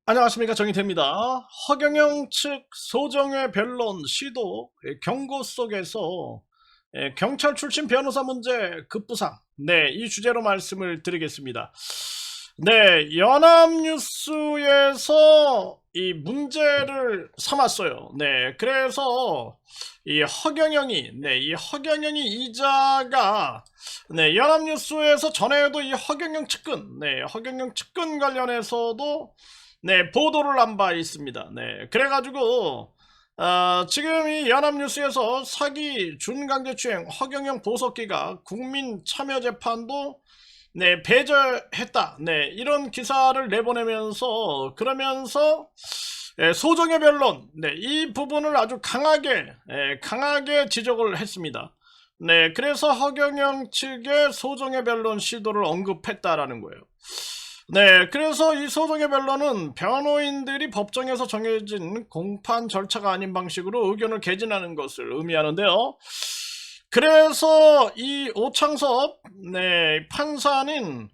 안녕하십니까, 정의태입니다. 허경영 측 소정의 변론 시도 경고 속에서 경찰 출신 변호사 문제 급부상, 이 주제로 말씀을 드리겠습니다. 연합뉴스에서 이 문제를 삼았어요. 그래서 이 허경영이 이자가 연합뉴스에서 전에도 이 허경영 측근 관련해서도 보도를 한 바 있습니다. 그래가지고 지금 이 연합뉴스에서 사기 준강제추행 허경영 보석기가 국민참여재판도 배제했다. 이런 기사를 내보내면서 그러면서 소정의 변론, 이 부분을 아주 강하게 지적을 했습니다. 그래서 허경영 측의 소정의 변론 시도를 언급했다라는 거예요. 그래서 이 소송의 변론은 변호인들이 법정에서 정해진 공판 절차가 아닌 방식으로 의견을 개진하는 것을 의미하는데요. 그래서 이 오창섭 판사는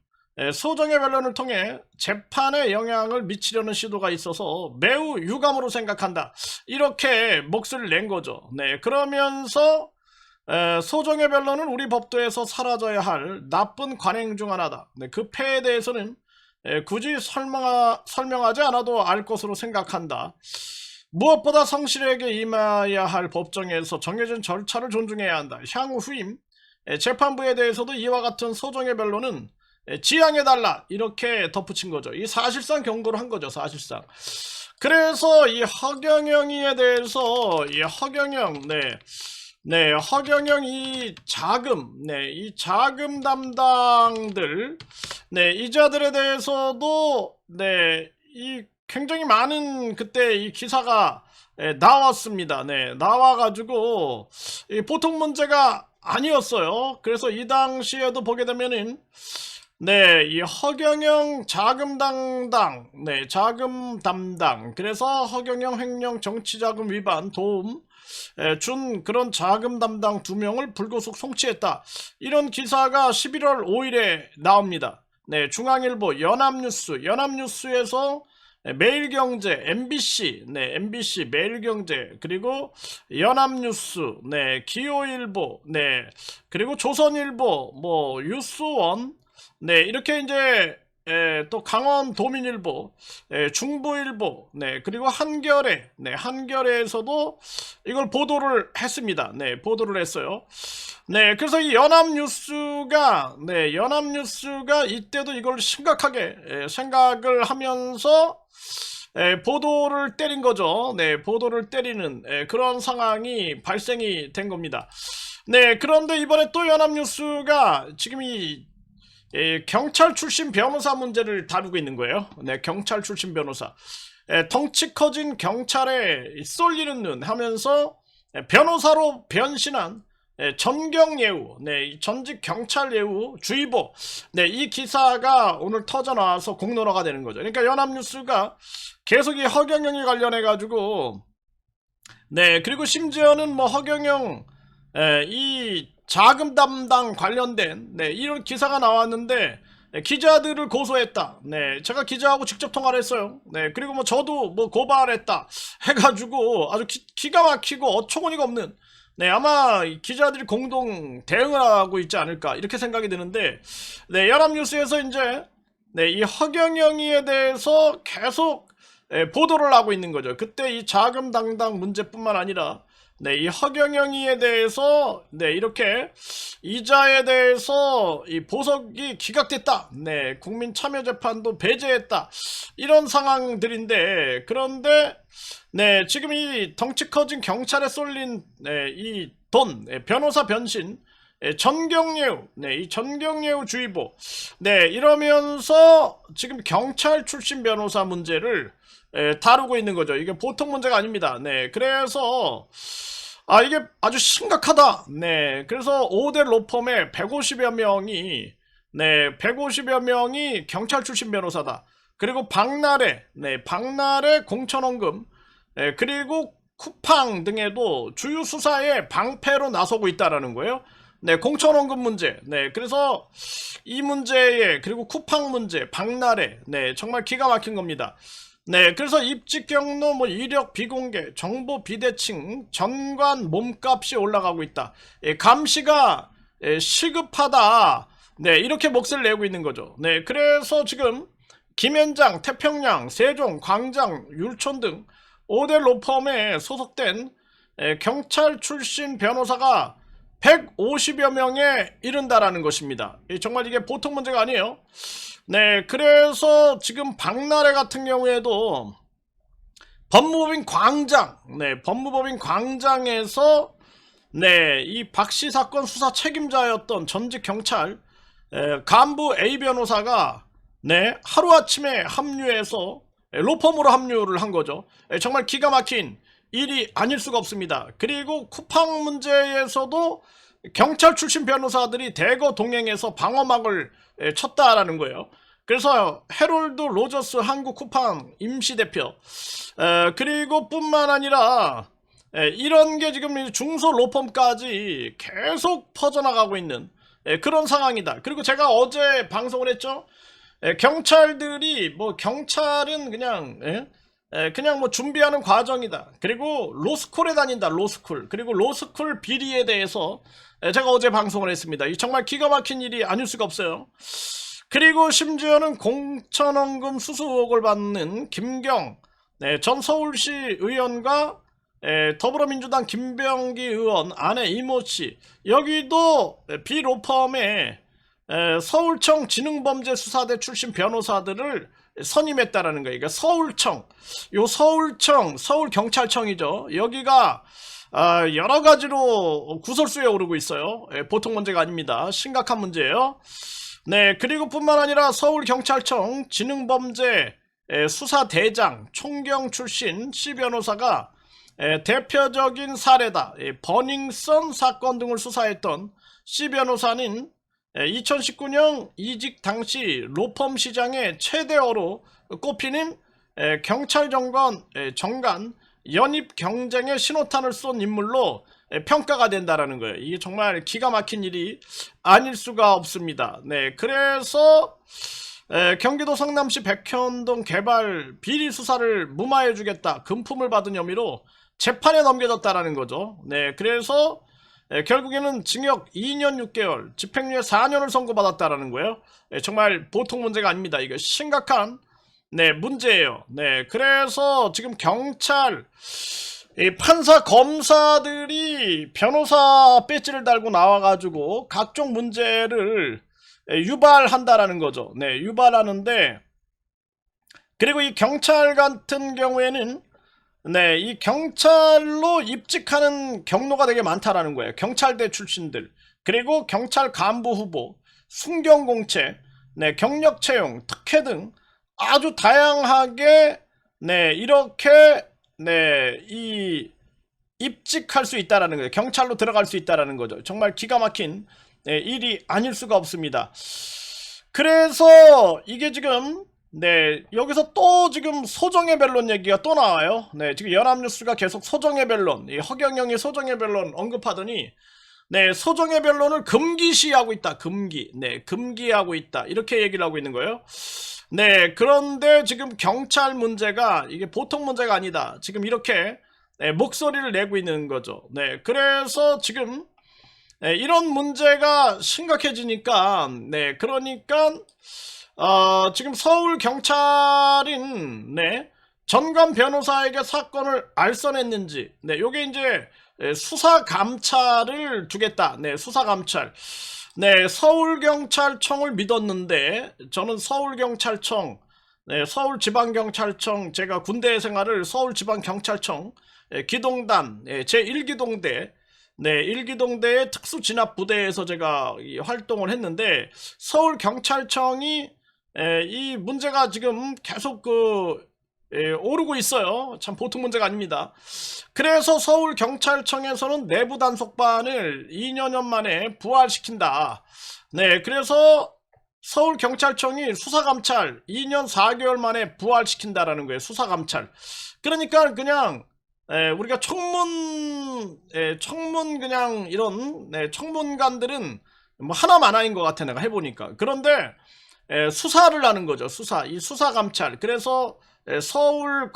소정의 변론을 통해 재판에 영향을 미치려는 시도가 있어서 매우 유감으로 생각한다. 이렇게 몫을 낸 거죠. 그러면서 소정의 변론은 우리 법도에서 사라져야 할 나쁜 관행 중 하나다. 그 폐에 대해서는 굳이 설명하지 않아도 알 것으로 생각한다. 무엇보다 성실하게 임해야 할 법정에서 정해진 절차를 존중해야 한다. 향후 후임 재판부에 대해서도 이와 같은 소정의 변론은 지양해달라. 이렇게 덧붙인 거죠. 이 사실상 경고를 한 거죠. 사실상. 그래서 이 허경영이에 대해서 허경영 이 자금 담당들, 이자들에 대해서도, 이 굉장히 많은 그때 이 기사가 나왔습니다. 나와가지고, 보통 문제가 아니었어요. 그래서 이 당시에도 보게 되면은, 이 허경영 자금 담당. 그래서 허경영 횡령 정치자금 위반 도움, 준 그런 자금 담당 2명을 불구속 송치했다. 이런 기사가 11월 5일에 나옵니다. 중앙일보, 연합뉴스에서 매일경제, MBC 매일경제, 그리고 연합뉴스, 기호일보, 그리고 조선일보, 뉴스원, 이렇게 이제 또 강원도민일보, 중부일보, 그리고 한겨레에서도 이걸 보도를 했습니다. 보도를 했어요. 그래서 이 연합뉴스가 이때도 이걸 심각하게 생각을 하면서 보도를 때린 거죠. 보도를 때리는 그런 상황이 발생이 된 겁니다. 그런데 이번에 또 연합뉴스가 지금 경찰 출신 변호사 문제를 다루고 있는 거예요. 경찰 출신 변호사. 덩치 커진 경찰에 쏠리는 눈 하면서 변호사로 변신한 전경예우, 전직 경찰예우 주의보, 이 기사가 오늘 터져 나와서 공론화가 되는 거죠. 그러니까 연합뉴스가 계속 이 허경영이 관련해 가지고, 그리고 심지어는 뭐 허경영 이 자금 담당 관련된 이런 기사가 나왔는데 기자들을 고소했다. 제가 기자하고 직접 통화를 했어요. 그리고 뭐 저도 뭐 고발했다 해가지고 아주 기가 막히고 어처구니가 없는 아마 기자들이 공동 대응을 하고 있지 않을까 이렇게 생각이 드는데 연합뉴스에서 이제 이 허경영이에 대해서 계속 보도를 하고 있는 거죠. 그때 이 자금 담당 문제뿐만 아니라 이 허경영이에 대해서 이렇게 이자에 대해서 이 보석이 기각됐다. 국민참여재판도 배제했다. 이런 상황들인데 그런데 지금 이 덩치 커진 경찰에 쏠린 이 돈 변호사 변신 전경예우, 이 전경예우 주의보, 이러면서 지금 경찰 출신 변호사 문제를 다루고 있는 거죠. 이게 보통 문제가 아닙니다. 그래서 이게 아주 심각하다. 그래서 5대 로펌에 150여 명이 경찰 출신 변호사다. 그리고 박나래 공천원금, 그리고 쿠팡 등에도 주요 수사에 방패로 나서고 있다라는 거예요. 공천원금 문제. 그래서 이 문제에, 그리고 쿠팡 문제, 박나래, 정말 기가 막힌 겁니다. 네, 그래서 입직 경로, 뭐 이력 비공개, 정보 비대칭, 전관 몸값이 올라가고 있다. 감시가 시급하다. 네, 이렇게 몫을 내고 있는 거죠. 네, 그래서 지금 김현장, 태평양, 세종, 광장, 율촌 등 5대 로펌에 소속된 경찰 출신 변호사가 150여 명에 이른다라는 것입니다. 정말 이게 보통 문제가 아니에요. 네, 그래서 지금 박나래 같은 경우에도 법무법인 광장, 네, 법무법인 광장에서 네, 이 박씨 사건 수사 책임자였던 전직 경찰 간부 A 변호사가 네, 하루아침에 합류해서 로펌으로 합류를 한 거죠. 정말 기가 막힌 일이 아닐 수가 없습니다. 그리고 쿠팡 문제에서도 경찰 출신 변호사들이 대거 동행해서 방어막을 쳤다라는 거예요. 그래서 해롤드 로저스 한국 쿠팡 임시대표 그리고 뿐만 아니라 이런 게 지금 중소 로펌까지 계속 퍼져나가고 있는 그런 상황이다. 그리고 제가 어제 방송을 했죠. 경찰들이 뭐 경찰은 그냥 뭐 준비하는 과정이다. 그리고 로스쿨에 다닌다. 로스쿨. 그리고 로스쿨 비리에 대해서 제가 어제 방송을 했습니다. 이 정말 기가 막힌 일이 아닐 수가 없어요. 그리고 심지어는 공천원금 수수 의혹을 받는 김경 전 서울시 의원과 더불어민주당 김병기 의원 아내 이모씨 여기도 비로펌에 서울청 지능범죄수사대 출신 변호사들을 선임했다라는 거예요. 그러니까 서울청, 서울경찰청이죠. 여기가 여러 가지로 구설수에 오르고 있어요. 보통 문제가 아닙니다. 심각한 문제예요. 네, 그리고 뿐만 아니라 서울경찰청 지능범죄 수사대장 총경 출신 C 변호사가 대표적인 사례다. 버닝썬 사건 등을 수사했던 C 변호사는 2019년 이직 당시 로펌 시장의 최대어로 꼽히는 경찰정관 정관 연입 경쟁의 신호탄을 쏜 인물로 평가가 된다라는 거예요. 이게 정말 기가 막힌 일이 아닐 수가 없습니다. 네, 그래서 경기도 성남시 백현동 개발 비리 수사를 무마해주겠다 금품을 받은 혐의로 재판에 넘겨졌다라는 거죠. 네, 그래서 결국에는 징역 2년 6개월, 집행유예 4년을 선고받았다라는 거예요. 정말 보통 문제가 아닙니다. 이거 심각한 문제예요. 네, 그래서 지금 경찰, 판사, 검사들이 변호사 배지를 달고 나와가지고 각종 문제를 유발한다라는 거죠. 네, 유발하는데, 그리고 이 경찰 같은 경우에는 네, 이 경찰로 입직하는 경로가 되게 많다라는 거예요. 경찰대 출신들, 그리고 경찰 간부 후보, 순경공채, 네, 경력 채용, 특혜 등 아주 다양하게 이렇게 이 입직할 수 있다라는 거예요. 경찰로 들어갈 수 있다라는 거죠. 정말 기가 막힌 일이 아닐 수가 없습니다. 그래서 이게 지금 여기서 또 지금 소정의 변론 얘기가 또 나와요. 지금 연합뉴스가 계속 소정의 변론, 허경영이 소정의 변론 언급하더니 소정의 변론을 금기시하고 있다. 금기하고 있다. 이렇게 얘기를 하고 있는 거예요. 그런데 지금 경찰 문제가 이게 보통 문제가 아니다. 지금 이렇게 목소리를 내고 있는 거죠. 그래서 지금 이런 문제가 심각해지니까 그러니까 지금 서울 경찰인 전관 변호사에게 사건을 알선했는지 요게 이제 수사 감찰을 두겠다. 수사 감찰. 서울경찰청을 믿었는데 저는 서울경찰청, 서울지방경찰청, 제가 군대 생활을 서울지방경찰청 기동단 제1기동대 1기동대의 특수진압부대에서 제가 활동을 했는데 서울경찰청이 이 문제가 지금 계속 오르고 있어요. 참 보통 문제가 아닙니다. 그래서 서울경찰청에서는 내부 단속반을 2년 만에 부활시킨다. 그래서 서울경찰청이 수사감찰 2년 4개월 만에 부활시킨다라는 거예요. 수사감찰. 그러니까 그냥 우리가 청문 그냥 이런 청문관들은 뭐 하나만 아닌 것 같아. 내가 해보니까. 그런데 수사를 하는 거죠. 이 수사 감찰. 그래서 서울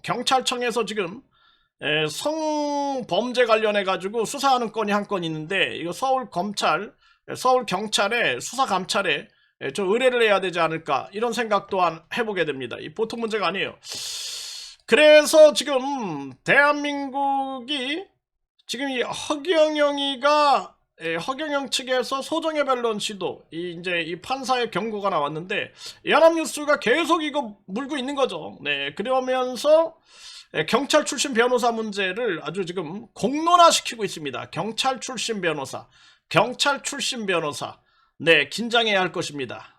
경찰청에서 지금 성범죄 관련해 가지고 수사하는 건이 한 건 있는데, 이거 서울 경찰에 수사 감찰에 좀 의뢰를 해야 되지 않을까, 이런 생각 또한 해보게 됩니다. 이 보통 문제가 아니에요. 그래서 지금 대한민국이 지금 이 허경영 측에서 소정의 변론 시도, 이제 이 판사의 경고가 나왔는데, 연합뉴스가 계속 이거 물고 있는 거죠. 네, 그러면서 경찰 출신 변호사 문제를 아주 지금 공론화시키고 있습니다. 경찰 출신 변호사. 네, 긴장해야 할 것입니다.